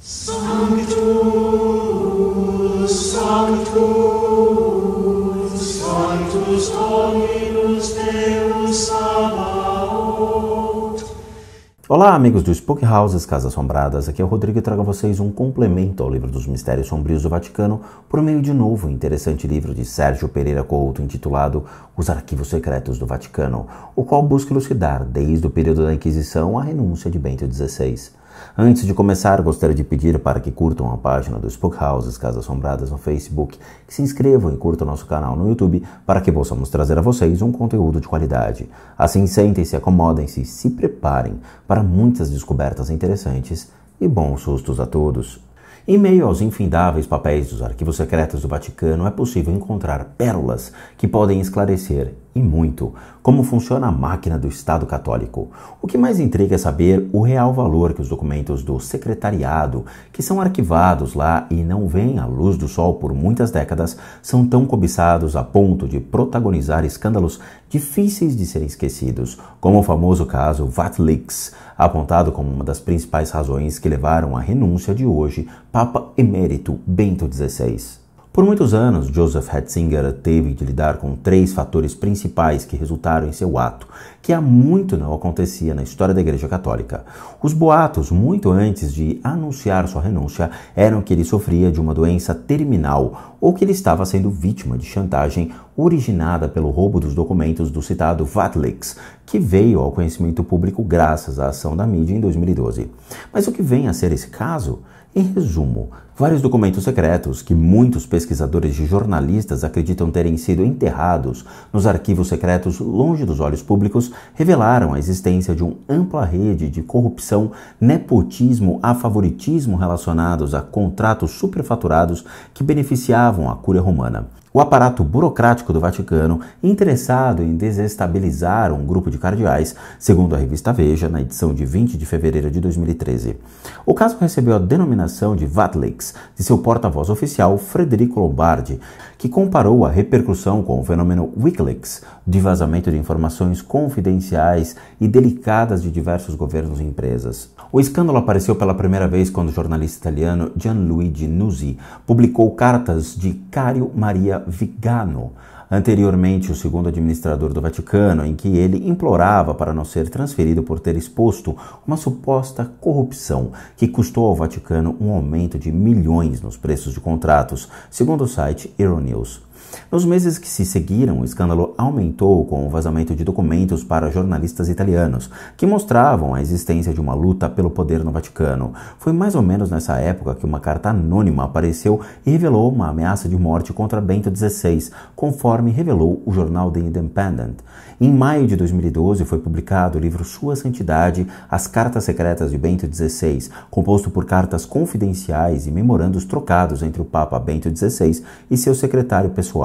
Sanctus, Sanctus, Sanctus Dominus Deus Sabaoth. Olá, amigos do Spook Houses, Casas Assombradas. Aqui é o Rodrigo e trago a vocês um complemento ao livro dos Mistérios Sombrios do Vaticano por meio de novo interessante livro de Sérgio Pereira Couto intitulado Os Arquivos Secretos do Vaticano, o qual busca elucidar, desde o período da Inquisição, a renúncia de Bento XVI. Antes de começar, gostaria de pedir para que curtam a página do Spook Houses, Casas Assombradas no Facebook, que se inscrevam e curtam nosso canal no YouTube para que possamos trazer a vocês um conteúdo de qualidade. Assim, sentem-se, acomodem-se e se preparem para muitas descobertas interessantes e bons sustos a todos. Em meio aos infindáveis papéis dos arquivos secretos do Vaticano, é possível encontrar pérolas que podem esclarecer, e muito, como funciona a máquina do Estado Católico. O que mais intriga é saber o real valor que os documentos do secretariado, que são arquivados lá e não vêm à luz do sol por muitas décadas, são tão cobiçados a ponto de protagonizar escândalos difíceis de serem esquecidos, como o famoso caso WikiLeaks, apontado como uma das principais razões que levaram à renúncia de hoje Papa Emérito Bento XVI. Por muitos anos, Joseph Ratzinger teve de lidar com três fatores principais que resultaram em seu ato, que há muito não acontecia na história da Igreja Católica. Os boatos, muito antes de anunciar sua renúncia, eram que ele sofria de uma doença terminal ou que ele estava sendo vítima de chantagem originada pelo roubo dos documentos do citado WikiLeaks, que veio ao conhecimento público graças à ação da mídia em 2012. Mas o que vem a ser esse caso? Em resumo, vários documentos secretos que muitos pesquisadores e jornalistas acreditam terem sido enterrados nos arquivos secretos longe dos olhos públicos revelaram a existência de uma ampla rede de corrupção, nepotismo e favoritismo relacionados a contratos superfaturados que beneficiavam a Cúria Romana. O aparato burocrático do Vaticano, interessado em desestabilizar um grupo de cardeais, segundo a revista Veja, na edição de 20 de fevereiro de 2013. O caso recebeu a denominação de WikiLeaks de seu porta-voz oficial, Federico Lombardi, que comparou a repercussão com o fenômeno Wikileaks, de vazamento de informações confidenciais e delicadas de diversos governos e empresas. O escândalo apareceu pela primeira vez quando o jornalista italiano Gianluigi Nuzzi publicou cartas de Cario Maria Vigano, anteriormente o segundo administrador do Vaticano, em que ele implorava para não ser transferido por ter exposto uma suposta corrupção que custou ao Vaticano um aumento de milhões nos preços de contratos, segundo o site Euronews. Nos meses que se seguiram, o escândalo aumentou com o vazamento de documentos para jornalistas italianos, que mostravam a existência de uma luta pelo poder no Vaticano. Foi mais ou menos nessa época que uma carta anônima apareceu e revelou uma ameaça de morte contra Bento XVI, conforme revelou o jornal The Independent. Em maio de 2012 foi publicado o livro Sua Santidade, As Cartas Secretas de Bento XVI, composto por cartas confidenciais e memorandos trocados entre o Papa Bento XVI e seu secretário pessoal.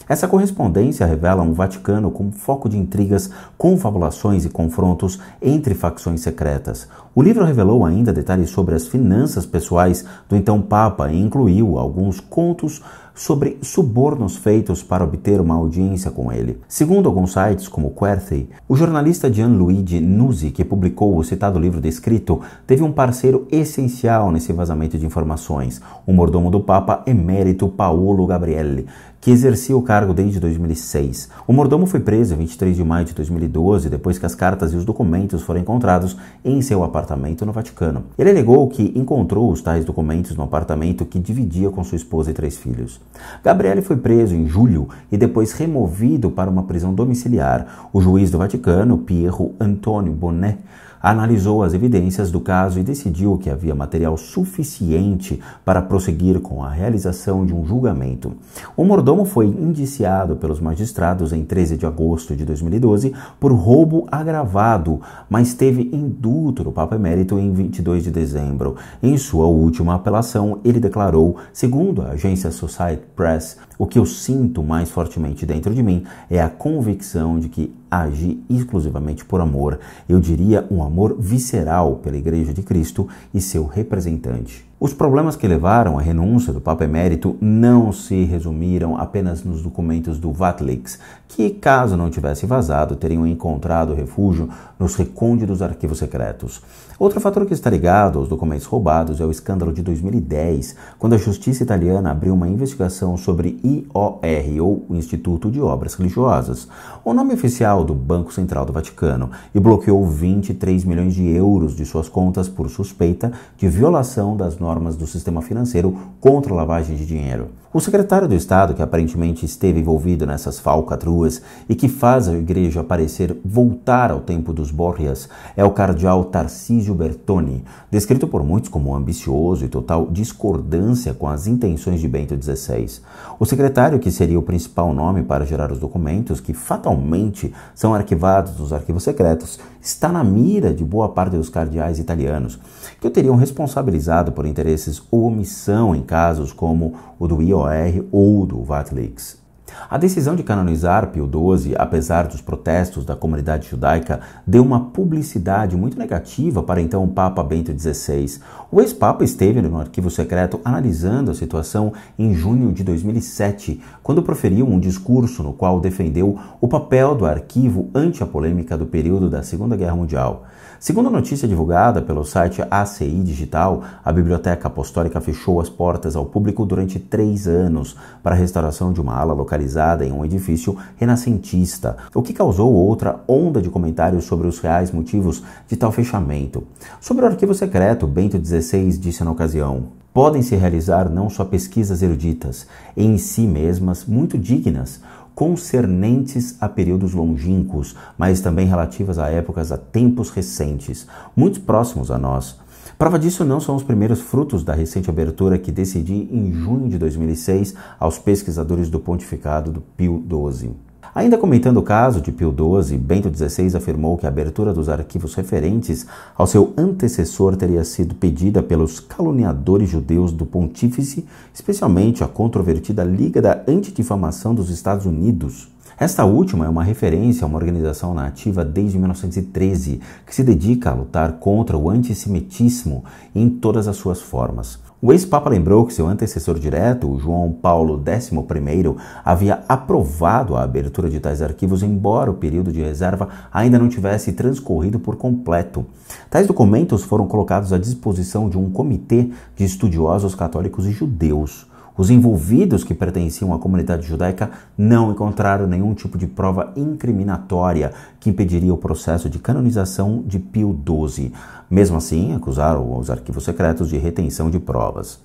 Essa correspondência revela um Vaticano como foco de intrigas, confabulações e confrontos entre facções secretas. O livro revelou ainda detalhes sobre as finanças pessoais do então Papa e incluiu alguns contos sobre subornos feitos para obter uma audiência com ele. Segundo alguns sites, como Quarthy, o jornalista Gianluigi Nuzzi, que publicou o citado livro descrito, teve um parceiro essencial nesse vazamento de informações, o mordomo do Papa Emérito Paolo Gabrielli, que exercia o cargo desde 2006. O mordomo foi preso em 23 de maio de 2012, depois que as cartas e os documentos foram encontrados em seu apartamento no Vaticano. Ele alegou que encontrou os tais documentos no apartamento que dividia com sua esposa e 3 filhos. Gabrielli foi preso em julho e depois removido para uma prisão domiciliar. O juiz do Vaticano, Piero Antonio Bonnet, analisou as evidências do caso e decidiu que havia material suficiente para prosseguir com a realização de um julgamento. O mordomo foi indiciado pelos magistrados em 13 de agosto de 2012 por roubo agravado, mas teve indulto do Papa Emérito em 22 de dezembro. Em sua última apelação, ele declarou, segundo a agência Associated Press, o que eu sinto mais fortemente dentro de mim é a convicção de que agi exclusivamente por amor, eu diria um amor visceral pela Igreja de Cristo e seu representante. Os problemas que levaram à renúncia do Papa Emérito não se resumiram apenas nos documentos do Wikileaks, que, caso não tivesse vazado, teriam encontrado refúgio nos recônditos arquivos secretos. Outro fator que está ligado aos documentos roubados é o escândalo de 2010, quando a justiça italiana abriu uma investigação sobre IOR, ou Instituto de Obras Religiosas, o nome oficial do Banco Central do Vaticano, e bloqueou 23 milhões de euros de suas contas por suspeita de violação das normas do sistema financeiro contra a lavagem de dinheiro. O secretário do Estado, que aparentemente esteve envolvido nessas falcatruas e que faz a igreja parecer voltar ao tempo dos Borgias, é o cardeal Tarcísio Bertone, descrito por muitos como ambicioso e total discordância com as intenções de Bento XVI. O secretário, que seria o principal nome para gerar os documentos, que fatalmente são arquivados nos arquivos secretos, está na mira de boa parte dos cardeais italianos, que o teriam responsabilizado por interesses ou omissão em casos como o do IOR ou do Wikileaks. A decisão de canonizar Pio XII, apesar dos protestos da comunidade judaica, deu uma publicidade muito negativa para então o Papa Bento XVI. O ex-papa esteve no arquivo secreto analisando a situação em junho de 2007, quando proferiu um discurso no qual defendeu o papel do arquivo ante a polêmica do período da Segunda Guerra Mundial. Segundo a notícia divulgada pelo site ACI Digital, a Biblioteca Apostólica fechou as portas ao público durante 3 anos para a restauração de uma ala localizada em um edifício renascentista, o que causou outra onda de comentários sobre os reais motivos de tal fechamento. Sobre o arquivo secreto, Bento XVI disse na ocasião: podem-se realizar não só pesquisas eruditas, em si mesmas muito dignas, concernentes a períodos longínquos, mas também relativas a épocas a tempos recentes, muito próximos a nós. Prova disso não são os primeiros frutos da recente abertura que decidi em junho de 2006 aos pesquisadores do pontificado do Pio XII. Ainda comentando o caso de Pio XII, Bento XVI afirmou que a abertura dos arquivos referentes ao seu antecessor teria sido pedida pelos caluniadores judeus do pontífice, especialmente a controvertida Liga da Antidifamação dos Estados Unidos. Esta última é uma referência a uma organização nativa desde 1913, que se dedica a lutar contra o antissemitismo em todas as suas formas. O ex-papa lembrou que seu antecessor direto, o João Paulo XI, havia aprovado a abertura de tais arquivos, embora o período de reserva ainda não tivesse transcorrido por completo. Tais documentos foram colocados à disposição de um comitê de estudiosos católicos e judeus. Os envolvidos, que pertenciam à comunidade judaica, não encontraram nenhum tipo de prova incriminatória que impediria o processo de canonização de Pio XII. Mesmo assim, acusaram os arquivos secretos de retenção de provas.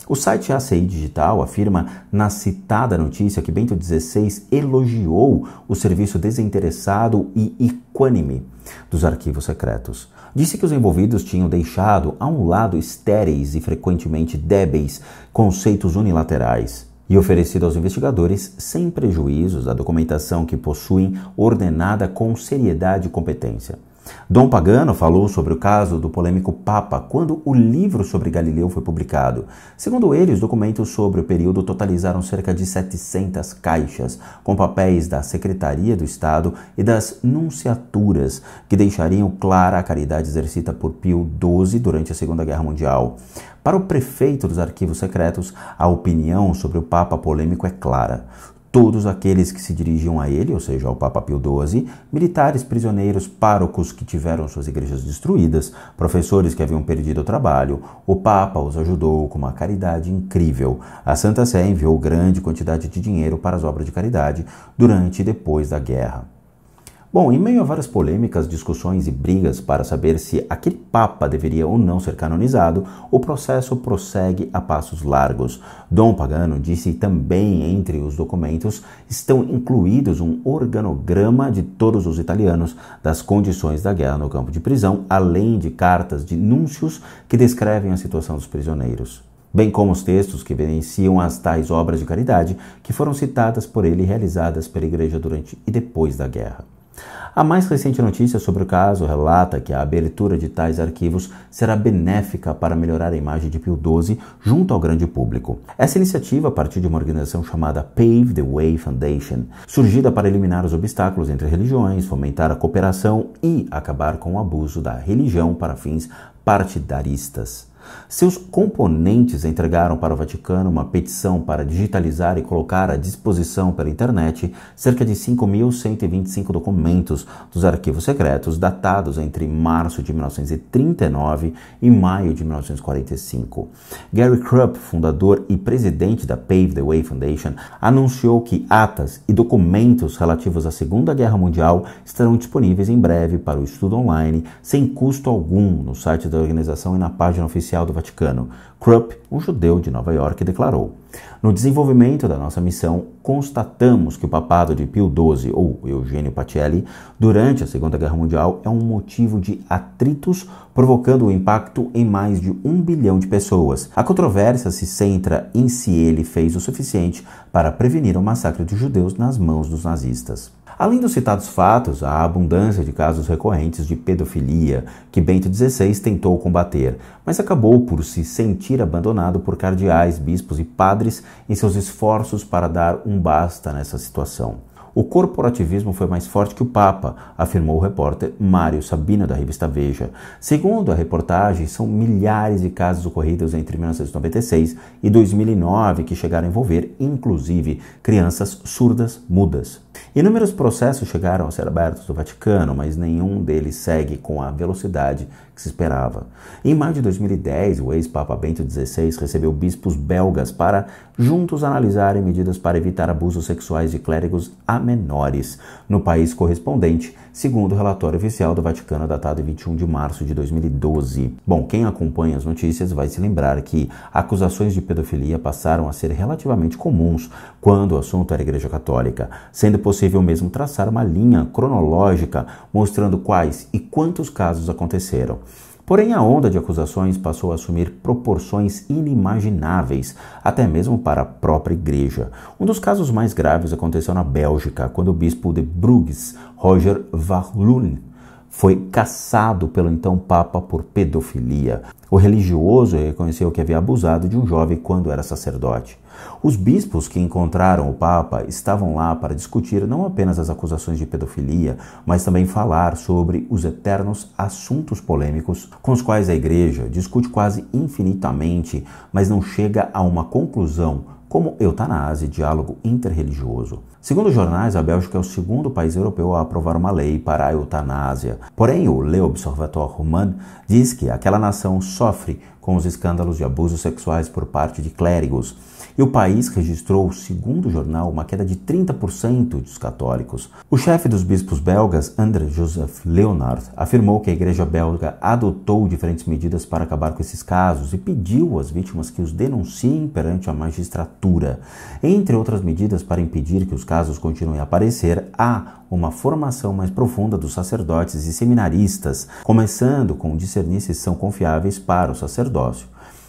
O site ACI Digital afirma na citada notícia que Bento XVI elogiou o serviço desinteressado e equânime dos arquivos secretos. Disse que os envolvidos tinham deixado a um lado estéreis e frequentemente débeis conceitos unilaterais e oferecido aos investigadores, sem prejuízos da documentação que possuem, ordenada com seriedade e competência. Dom Pagano falou sobre o caso do polêmico Papa quando o livro sobre Galileu foi publicado. Segundo ele, os documentos sobre o período totalizaram cerca de 700 caixas, com papéis da Secretaria do Estado e das nunciaturas, que deixariam clara a caridade exercida por Pio XII durante a Segunda Guerra Mundial. Para o prefeito dos arquivos secretos, a opinião sobre o Papa polêmico é clara. Todos aqueles que se dirigiam a ele, ou seja, ao Papa Pio XII, militares, prisioneiros, párocos que tiveram suas igrejas destruídas, professores que haviam perdido o trabalho, o Papa os ajudou com uma caridade incrível. A Santa Sé enviou grande quantidade de dinheiro para as obras de caridade durante e depois da guerra. Bom, em meio a várias polêmicas, discussões e brigas para saber se aquele Papa deveria ou não ser canonizado, o processo prossegue a passos largos. Dom Pagano disse também entre os documentos estão incluídos um organograma de todos os italianos das condições da guerra no campo de prisão, além de cartas de núncios que descrevem a situação dos prisioneiros, bem como os textos que evidenciam as tais obras de caridade que foram citadas por ele e realizadas pela Igreja durante e depois da guerra. A mais recente notícia sobre o caso relata que a abertura de tais arquivos será benéfica para melhorar a imagem de Pio XII junto ao grande público. Essa iniciativa partiu de uma organização chamada Pave the Way Foundation, surgida para eliminar os obstáculos entre religiões, fomentar a cooperação e acabar com o abuso da religião para fins partidaristas. Seus componentes entregaram para o Vaticano uma petição para digitalizar e colocar à disposição pela internet cerca de 5.125 documentos dos arquivos secretos datados entre março de 1939 e maio de 1945. Gary Krupp, fundador e presidente da Pave the Way Foundation, anunciou que atas e documentos relativos à Segunda Guerra Mundial estarão disponíveis em breve para o estudo online, sem custo algum, no site da organização e na página oficial do Vaticano. Krupp, um judeu de Nova York, declarou: "No desenvolvimento da nossa missão, constatamos que o papado de Pio XII, ou Eugênio Pacelli, durante a Segunda Guerra Mundial é um motivo de atritos, provocando o impacto em mais de 1 bilhão de pessoas. A controvérsia se centra em se ele fez o suficiente para prevenir o massacre dos judeus nas mãos dos nazistas." Além dos citados fatos, há a abundância de casos recorrentes de pedofilia que Bento XVI tentou combater, mas acabou por se sentir abandonado por cardeais, bispos e padres em seus esforços para dar um basta nessa situação. O corporativismo foi mais forte que o Papa, afirmou o repórter Mário Sabino, da revista Veja. Segundo a reportagem, são milhares de casos ocorridos entre 1996 e 2009 que chegaram a envolver, inclusive, crianças surdas mudas. Inúmeros processos chegaram a ser abertos do Vaticano, mas nenhum deles segue com a velocidade que se esperava. Em maio de 2010, o ex-papa Bento XVI recebeu bispos belgas para juntos analisarem medidas para evitar abusos sexuais de clérigos a menores no país correspondente, segundo o relatório oficial do Vaticano datado em 21 de março de 2012. Bom, quem acompanha as notícias vai se lembrar que acusações de pedofilia passaram a ser relativamente comuns quando o assunto era a Igreja Católica, sendo possível mesmo traçar uma linha cronológica mostrando quais e quantos casos aconteceram. Porém, a onda de acusações passou a assumir proporções inimagináveis, até mesmo para a própria Igreja. Um dos casos mais graves aconteceu na Bélgica, quando o bispo de Bruges, Roger Verloon, foi caçado pelo então Papa por pedofilia. O religioso reconheceu que havia abusado de um jovem quando era sacerdote. Os bispos que encontraram o Papa estavam lá para discutir não apenas as acusações de pedofilia, mas também falar sobre os eternos assuntos polêmicos com os quais a Igreja discute quase infinitamente, mas não chega a uma conclusão, como eutanásia e diálogo interreligioso. Segundo os jornais, a Bélgica é o segundo país europeu a aprovar uma lei para a eutanásia. Porém, o Le Observatoire Humain diz que aquela nação sofre com os escândalos de abusos sexuais por parte de clérigos. E o país registrou, segundo o jornal, uma queda de 30% dos católicos. O chefe dos bispos belgas, André Joseph Leonard, afirmou que a Igreja belga adotou diferentes medidas para acabar com esses casos e pediu às vítimas que os denunciem perante a magistratura. Entre outras medidas para impedir que os casos continuem a aparecer, há uma formação mais profunda dos sacerdotes e seminaristas, começando com discernir se são confiáveis para o sacerdócio,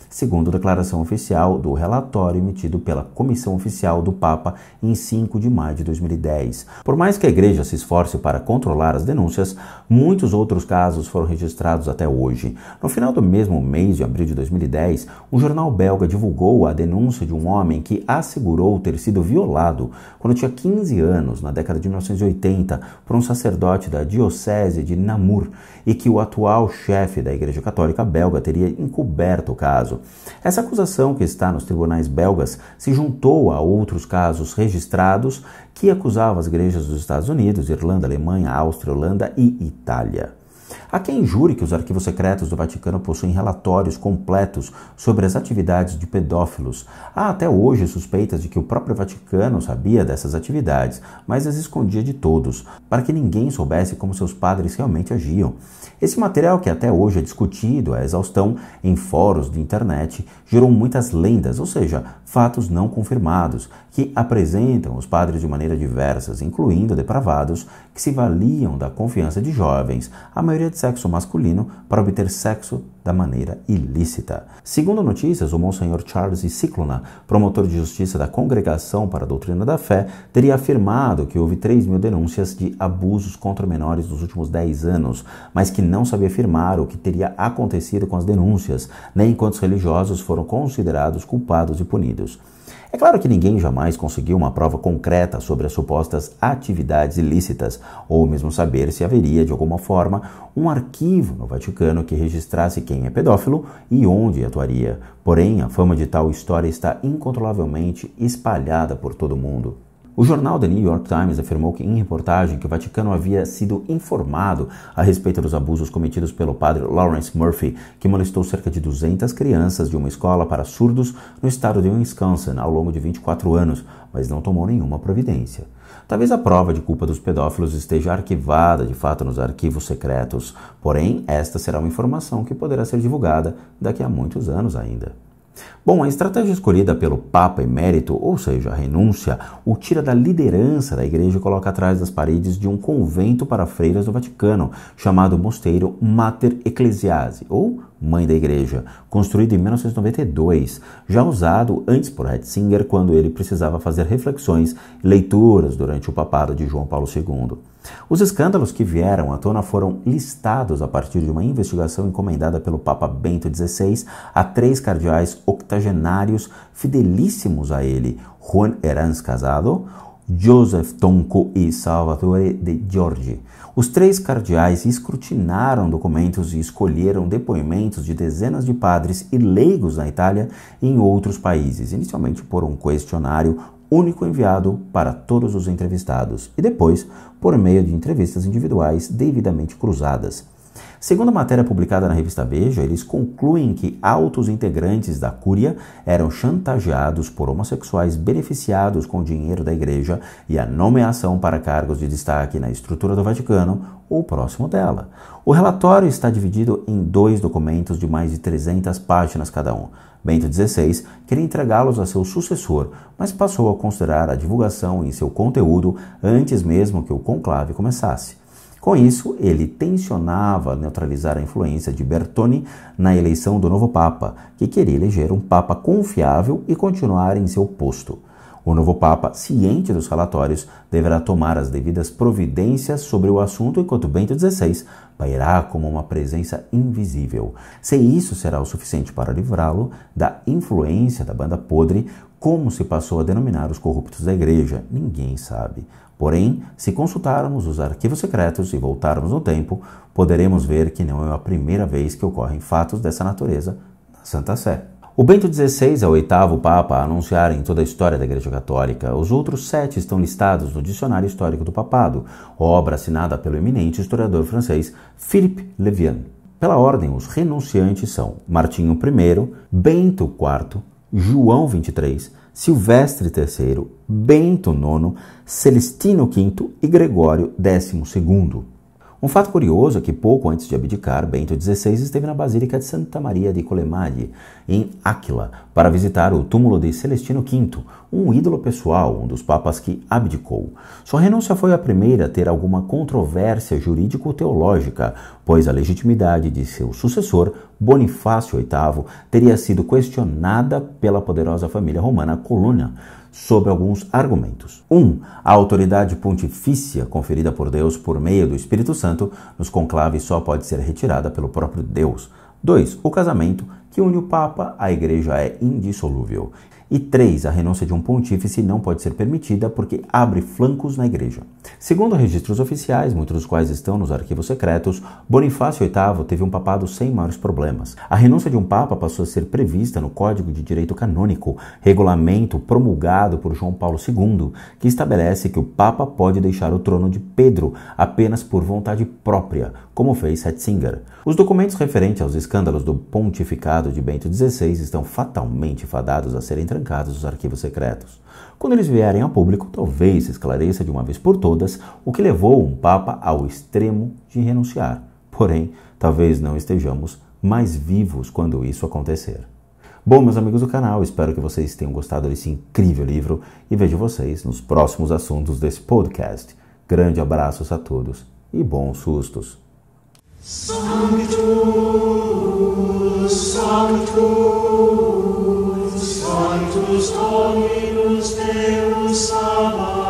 segundo a declaração oficial do relatório emitido pela Comissão Oficial do Papa em 5 de maio de 2010. Por mais que a Igreja se esforce para controlar as denúncias, muitos outros casos foram registrados até hoje. No final do mesmo mês de abril de 2010, um jornal belga divulgou a denúncia de um homem que assegurou ter sido violado quando tinha 15 anos, na década de 1980, por um sacerdote da Diocese de Namur, e que o atual chefe da Igreja Católica belga teria encoberto o caso. Essa acusação, que está nos tribunais belgas, se juntou a outros casos registrados que acusavam as igrejas dos Estados Unidos, Irlanda, Alemanha, Áustria, Holanda e Itália. Há quem jure que os arquivos secretos do Vaticano possuem relatórios completos sobre as atividades de pedófilos. Há até hoje suspeitas de que o próprio Vaticano sabia dessas atividades, mas as escondia de todos, para que ninguém soubesse como seus padres realmente agiam. Esse material, que até hoje é discutido à exaustão em fóruns de internet, gerou muitas lendas, ou seja, fatos não confirmados, que apresentam os padres de maneira diversas, incluindo depravados que se valiam da confiança de jovens, a maioria de sexo masculino, para obter sexo da maneira ilícita. Segundo notícias, o Monsenhor Charles Cicluna, promotor de justiça da Congregação para a Doutrina da Fé, teria afirmado que houve 3.000 denúncias de abusos contra menores nos últimos 10 anos, mas que não sabia afirmar o que teria acontecido com as denúncias, nem quantos religiosos foram considerados culpados e punidos. É claro que ninguém jamais conseguiu uma prova concreta sobre as supostas atividades ilícitas, ou mesmo saber se haveria, de alguma forma, um arquivo no Vaticano que registrasse quem é pedófilo e onde atuaria. Porém, a fama de tal história está incontrolavelmente espalhada por todo o mundo. O jornal The New York Times afirmou em reportagem que o Vaticano havia sido informado a respeito dos abusos cometidos pelo padre Lawrence Murphy, que molestou cerca de 200 crianças de uma escola para surdos no estado de Wisconsin ao longo de 24 anos, mas não tomou nenhuma providência. Talvez a prova de culpa dos pedófilos esteja arquivada de fato nos arquivos secretos, porém esta será uma informação que poderá ser divulgada daqui a muitos anos ainda. Bom, a estratégia escolhida pelo Papa Emérito, ou seja, a renúncia, o tira da liderança da igreja e coloca atrás das paredes de um convento para freiras do Vaticano, chamado Mosteiro Mater Ecclesiae, ou Mãe da Igreja, construído em 1992, já usado antes por Ratzinger quando ele precisava fazer reflexões e leituras durante o papado de João Paulo II. Os escândalos que vieram à tona foram listados a partir de uma investigação encomendada pelo Papa Bento XVI a 3 cardeais octogenários fidelíssimos a ele, Juan Hernández Casado, Joseph Tonco e Salvatore de Giorgi. Os 3 cardeais escrutinaram documentos e escolheram depoimentos de dezenas de padres e leigos na Itália e em outros países, inicialmente por um questionário único enviado para todos os entrevistados e depois por meio de entrevistas individuais devidamente cruzadas. Segundo a matéria publicada na revista Veja, eles concluem que altos integrantes da Cúria eram chantageados por homossexuais beneficiados com o dinheiro da igreja e a nomeação para cargos de destaque na estrutura do Vaticano ou próximo dela. O relatório está dividido em 2 documentos de mais de 300 páginas cada um. Bento XVI queria entregá-los a seu sucessor, mas passou a considerar a divulgação em seu conteúdo antes mesmo que o conclave começasse. Com isso, ele tensionava neutralizar a influência de Bertone na eleição do novo Papa, que queria eleger um Papa confiável e continuar em seu posto. O novo Papa, ciente dos relatórios, deverá tomar as devidas providências sobre o assunto, enquanto Bento XVI pairá como uma presença invisível. Se isso será o suficiente para livrá-lo da influência da banda podre, como se passou a denominar os corruptos da igreja, ninguém sabe. Porém, se consultarmos os arquivos secretos e voltarmos no tempo, poderemos ver que não é a primeira vez que ocorrem fatos dessa natureza na Santa Sé. O Bento XVI é o 8º Papa a anunciar em toda a história da Igreja Católica. Os outros 7 estão listados no Dicionário Histórico do Papado, obra assinada pelo eminente historiador francês Philippe Levian. Pela ordem, os renunciantes são Martinho I, Bento IV, João XXIII, Silvestre III, Bento IX, Celestino V e Gregório XII. Um fato curioso é que pouco antes de abdicar, Bento XVI esteve na Basílica de Santa Maria di Collemaggi, em Áquila, para visitar o túmulo de Celestino V, um ídolo pessoal, um dos papas que abdicou. Sua renúncia foi a primeira a ter alguma controvérsia jurídico-teológica, pois a legitimidade de seu sucessor, Bonifácio VIII, teria sido questionada pela poderosa família romana Colonna, sob alguns argumentos. 1. A autoridade pontifícia conferida por Deus por meio do Espírito Santo nos conclaves só pode ser retirada pelo próprio Deus. 2. O casamento, que une o Papa à Igreja, é indissolúvel. E 3. A renúncia de um pontífice não pode ser permitida porque abre flancos na Igreja. Segundo registros oficiais, muitos dos quais estão nos arquivos secretos, Bonifácio VIII teve um papado sem maiores problemas. A renúncia de um Papa passou a ser prevista no Código de Direito Canônico, regulamento promulgado por João Paulo II, que estabelece que o Papa pode deixar o trono de Pedro apenas por vontade própria, como fez Ratzinger. Os documentos referentes aos escândalos do pontificado de Bento XVI estão fatalmente fadados a serem trancados nos arquivos secretos. Quando eles vierem a público, talvez se esclareça de uma vez por todas o que levou um Papa ao extremo de renunciar. Porém, talvez não estejamos mais vivos quando isso acontecer. Bom, meus amigos do canal, espero que vocês tenham gostado desse incrível livro e vejo vocês nos próximos assuntos desse podcast. Grande abraços a todos e bons sustos! Sanctus, Sanctus, Sanctus Dominus Deus Sabaoth.